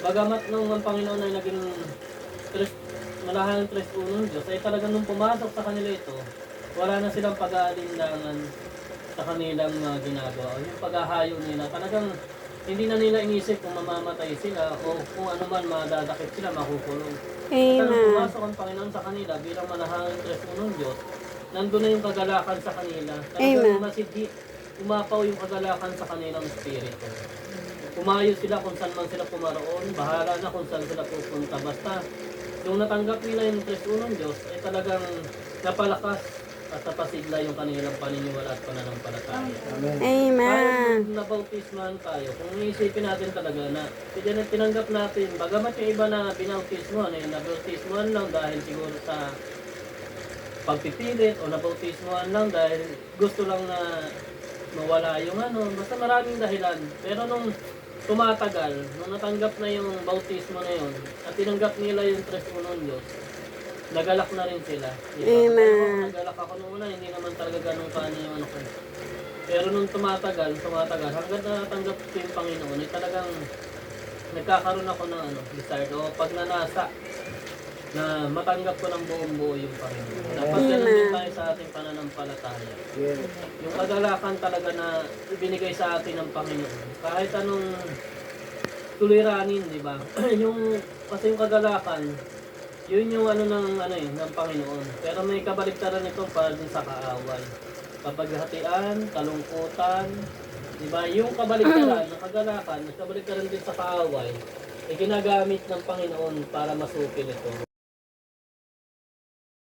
Bagamat nung ang Panginoon ay naging tres, malaking tres unong Diyos, ay talagang nung pumasok sa kanila ito, wala na silang pag-aalinlangan sa kanilang ginagawa. Yung paghahayo nila, talagang hindi na nila inisip kung mamamatay sila o kung ano man madadakip sila, makukulong. At nung Amen. pumasok ang Panginoon sa kanila bilang malahang tres unong Diyos, nandun na yung kagalakan sa kanila. Talagang Amen. umapaw yung kagalakan sa kanilang spirito. Umayos sila kung saan man sila pumaroon, bahala na kung saan sila pupunta. Basta, yung natanggap nila yung tres unong Diyos, ay talagang napalakas at napasigla yung kanilang paniniwala at pananampalataya. Amen. Amen. Kahit nabautisman tayo, kung iisipin natin talaga na tinanggap natin, bagamat yung iba na binautismuhan, nabautismuhan lang dahil siguro sa pagpipilit o nabautismuhan lang dahil gusto lang na mawala yung basta maraming dahilan. Pero nung tumatagal, nung natanggap na yung bautismo na yun, at tinanggap nila yung tres unong Diyos, nagalak na rin sila. Diba? Amen. Nagalak ako nung una, hindi naman talaga ganun kaano yung ko. Pero nung tumatagal, hanggang natanggap ko yung Panginoon, ay talagang nagkakaroon ako ng desire o pagnanasa na matanggap ko ng buong buo yung Panginoon. Dapat ganun din tayo sa ating pananampalataya. Yes. Yung kagalakan talaga na ibinigay sa atin ng Panginoon. Kahit anong tuliranin, di ba? Kasi yung kagalakan, yun yung ng Panginoon. Pero may kabaligtaran nito para din sa kaaway. Kapaghatian, kalungkutan, di ba? Yung kabaligtaran, ng kagalakan, kabaligtaran din sa kaaway, ay ginagamit ng Panginoon para masupil ito.